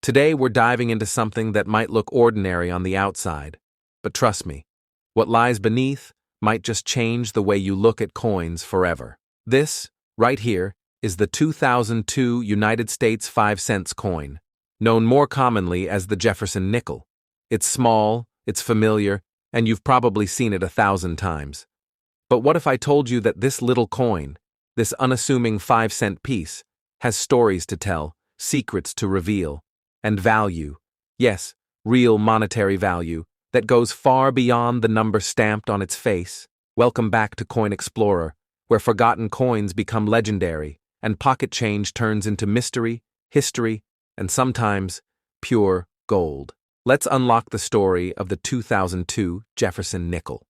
Today we're diving into something that might look ordinary on the outside, but trust me, what lies beneath might just change the way you look at coins forever. This, right here, is the 2002 United States 5-cent coin, known more commonly as the Jefferson Nickel. It's small, it's familiar, and you've probably seen it 1,000 times. But what if I told you that this little coin, this unassuming 5-cent piece, has stories to tell, secrets to reveal, and value, yes, real monetary value, that goes far beyond the number stamped on its face? Welcome back to Coin Explorer, where forgotten coins become legendary, and pocket change turns into mystery, history, and sometimes pure gold. Let's unlock the story of the 2002 Jefferson Nickel.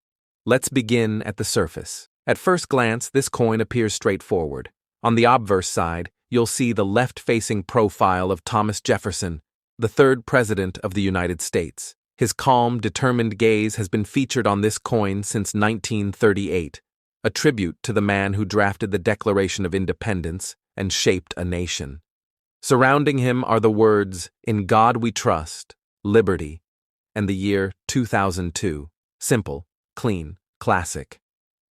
Let's begin at the surface. At first glance, this coin appears straightforward. On the obverse side, you'll see the left-facing profile of Thomas Jefferson, the third president of the United States. His calm, determined gaze has been featured on this coin since 1938, a tribute to the man who drafted the Declaration of Independence and shaped a nation. Surrounding him are the words, "In God we trust," "Liberty," and the year 2002. Simple, clean, classic.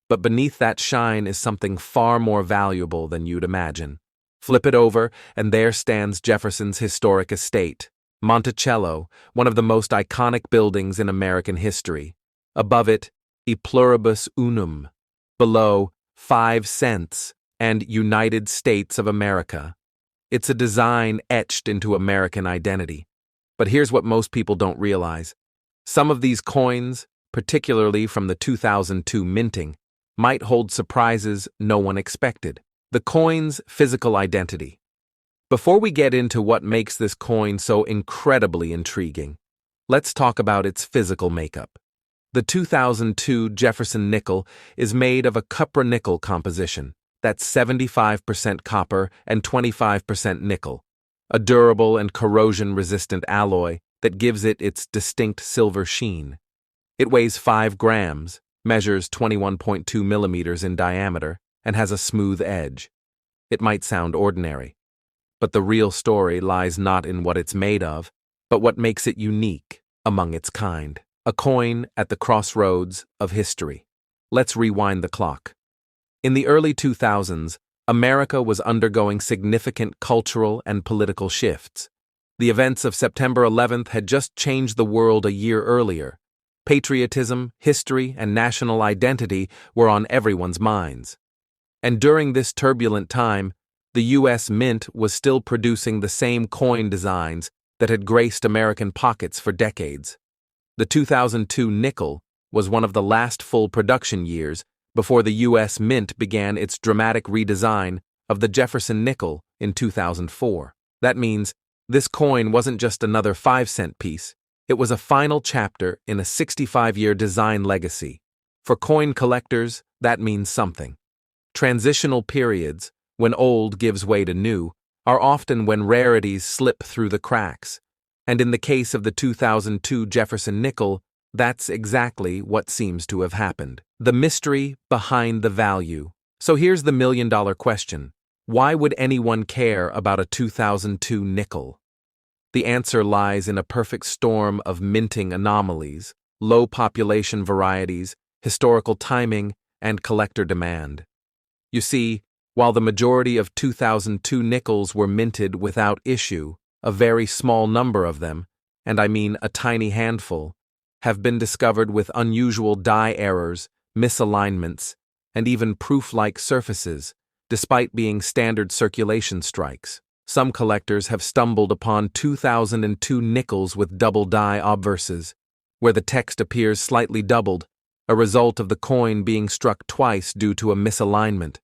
But beneath that shine is something far more valuable than you'd imagine. Flip it over, and there stands Jefferson's historic estate, Monticello, one of the most iconic buildings in American history. Above it, E Pluribus Unum. Below, 5 cents and United States of America. It's a design etched into American identity. But here's what most people don't realize. Some of these coins, particularly from the 2002 minting, might hold surprises no one expected. The coin's physical identity. Before we get into what makes this coin so incredibly intriguing, let's talk about its physical makeup. The 2002 Jefferson Nickel is made of a cupra-nickel composition, that's 75% copper and 25% nickel, a durable and corrosion-resistant alloy that gives it its distinct silver sheen. It weighs 5 grams, measures 21.2 millimeters in diameter, and has a smooth edge. It might sound ordinary, but the real story lies not in what it's made of, but what makes it unique among its kind. A coin at the crossroads of history. Let's rewind the clock. In the early 2000s, America was undergoing significant cultural and political shifts. The events of September 11th had just changed the world a year earlier. Patriotism, history, and national identity were on everyone's minds. And during this turbulent time, the U.S. Mint was still producing the same coin designs that had graced American pockets for decades. The 2002 nickel was one of the last full production years before the U.S. Mint began its dramatic redesign of the Jefferson Nickel in 2004. That means this coin wasn't just another 5-cent piece, it was a final chapter in a 65-year design legacy. For coin collectors, that means something. Transitional periods, when old gives way to new, are often when rarities slip through the cracks. And in the case of the 2002 Jefferson Nickel, that's exactly what seems to have happened. The mystery behind the value. So here's the million-dollar question. Why would anyone care about a 2002 nickel? The answer lies in a perfect storm of minting anomalies, low population varieties, historical timing, and collector demand. You see, while the majority of 2002 nickels were minted without issue, a very small number of them, and I mean a tiny handful, have been discovered with unusual die errors, misalignments, and even proof-like surfaces, despite being standard circulation strikes. Some collectors have stumbled upon 2002 nickels with double die obverses, where the text appears slightly doubled, a result of the coin being struck twice due to a misalignment.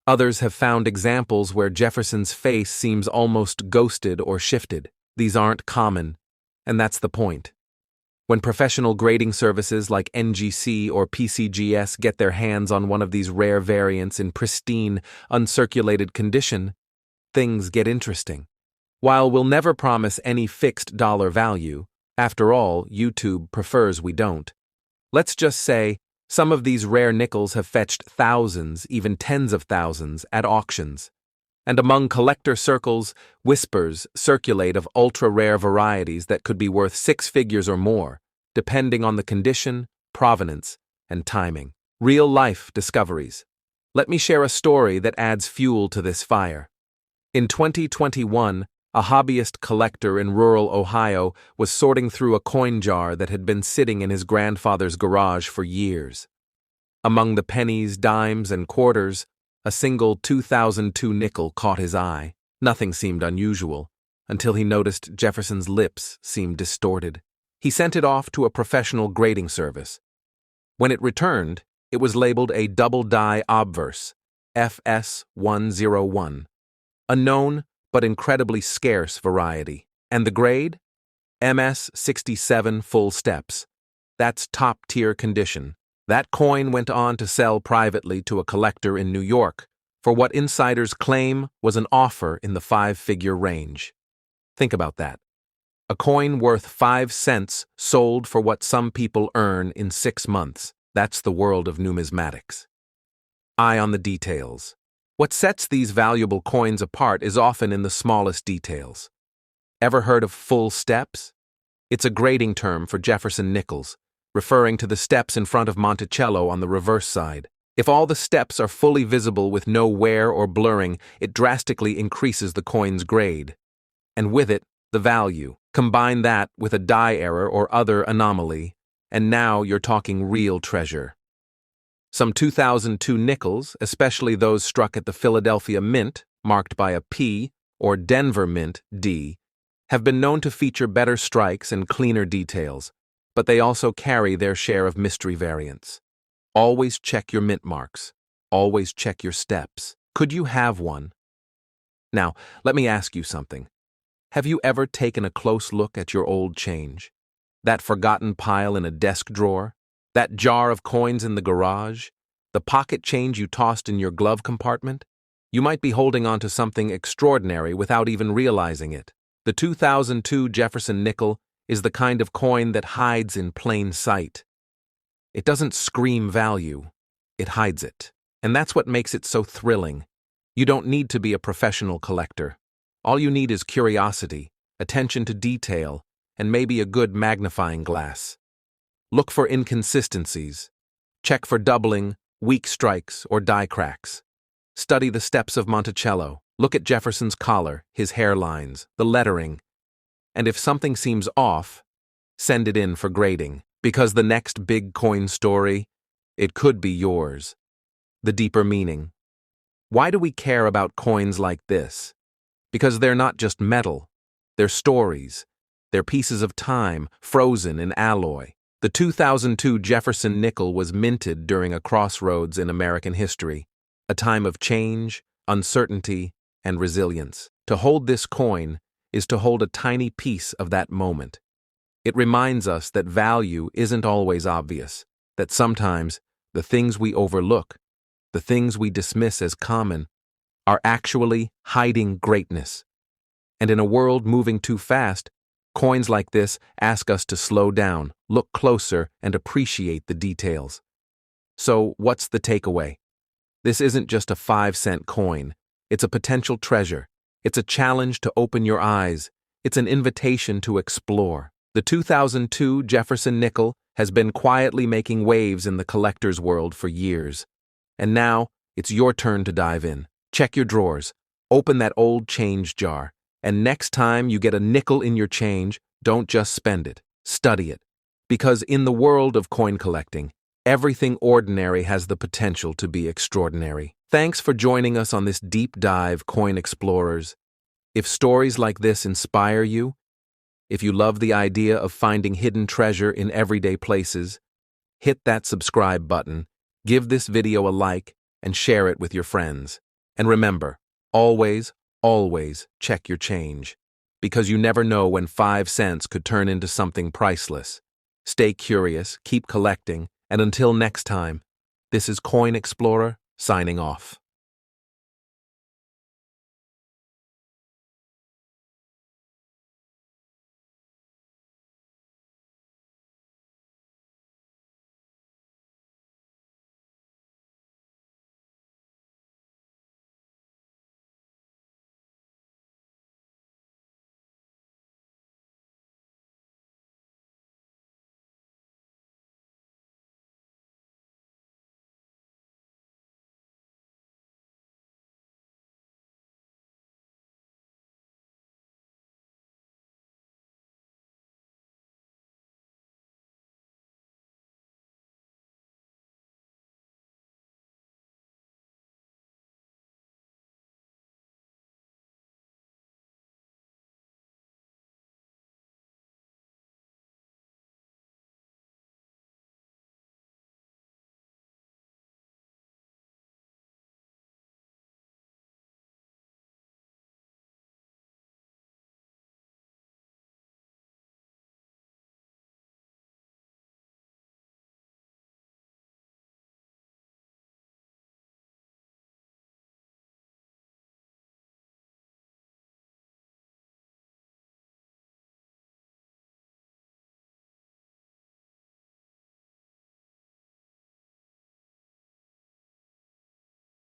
Others have found examples where Jefferson's face seems almost ghosted or shifted. These aren't common, and that's the point. When professional grading services like NGC or PCGS get their hands on one of these rare variants in pristine, uncirculated condition, things get interesting. While we'll never promise any fixed dollar value, after all, YouTube prefers we don't, let's just say some of these rare nickels have fetched thousands, even tens of thousands, at auctions. And among collector circles, whispers circulate of ultra-rare varieties that could be worth 6 figures or more, depending on the condition, provenance, and timing. Real-life discoveries. Let me share a story that adds fuel to this fire. In 2021, a hobbyist collector in rural Ohio was sorting through a coin jar that had been sitting in his grandfather's garage for years. Among the pennies, dimes, and quarters, a single 2002 nickel caught his eye. Nothing seemed unusual, until he noticed Jefferson's lips seemed distorted. He sent it off to a professional grading service. When it returned, it was labeled a double-die obverse, FS101, a known but incredibly scarce variety. And the grade? MS67 full steps. That's top-tier condition. That coin went on to sell privately to a collector in New York for what insiders claim was an offer in the 5-figure range. Think about that. A coin worth 5 cents sold for what some people earn in 6 months. That's the world of numismatics. Eye on the details. What sets these valuable coins apart is often in the smallest details. Ever heard of full steps? It's a grading term for Jefferson nickels, referring to the steps in front of Monticello on the reverse side. If all the steps are fully visible with no wear or blurring, it drastically increases the coin's grade. And with it, the value. Combine that with a die error or other anomaly, and now you're talking real treasure. Some 2002 nickels, especially those struck at the Philadelphia Mint, marked by a P, or Denver Mint, D, have been known to feature better strikes and cleaner details, but they also carry their share of mystery variants. Always check your mint marks. Always check your steps. Could you have one? Now, let me ask you something. Have you ever taken a close look at your old change? That forgotten pile in a desk drawer? That jar of coins in the garage? The pocket change you tossed in your glove compartment? You might be holding on to something extraordinary without even realizing it. The 2002 Jefferson nickel is the kind of coin that hides in plain sight. It doesn't scream value, it hides it. And that's what makes it so thrilling. You don't need to be a professional collector. All you need is curiosity, attention to detail, and maybe a good magnifying glass. Look for inconsistencies. Check for doubling, weak strikes, or die cracks. Study the steps of Monticello. Look at Jefferson's collar, his hairlines, the lettering. And if something seems off, send it in for grading, because the next big coin story, it could be yours. The deeper meaning. Why do we care about coins like this? Because they're not just metal. They're stories. They're pieces of time, frozen in alloy. The 2002 Jefferson nickel was minted during a crossroads in American history, a time of change, uncertainty, and resilience. To hold this coin is to hold a tiny piece of that moment. It reminds us that value isn't always obvious, that sometimes the things we overlook, the things we dismiss as common, are actually hiding greatness. And in a world moving too fast, coins like this ask us to slow down, look closer, and appreciate the details. So, what's the takeaway? This isn't just a 5-cent coin. It's a potential treasure. It's a challenge to open your eyes. It's an invitation to explore. The 2002 Jefferson nickel has been quietly making waves in the collector's world for years. And now, it's your turn to dive in. Check your drawers. Open that old change jar. And next time you get a nickel in your change, don't just spend it. Study it. Because in the world of coin collecting, everything ordinary has the potential to be extraordinary. Thanks for joining us on this deep dive, Coin Explorers. If stories like this inspire you, if you love the idea of finding hidden treasure in everyday places, hit that subscribe button, give this video a like, and share it with your friends. And remember, always check your change, because you never know when 5 cents could turn into something priceless. Stay curious, keep collecting, and until next time, this is Coin Explorer signing off.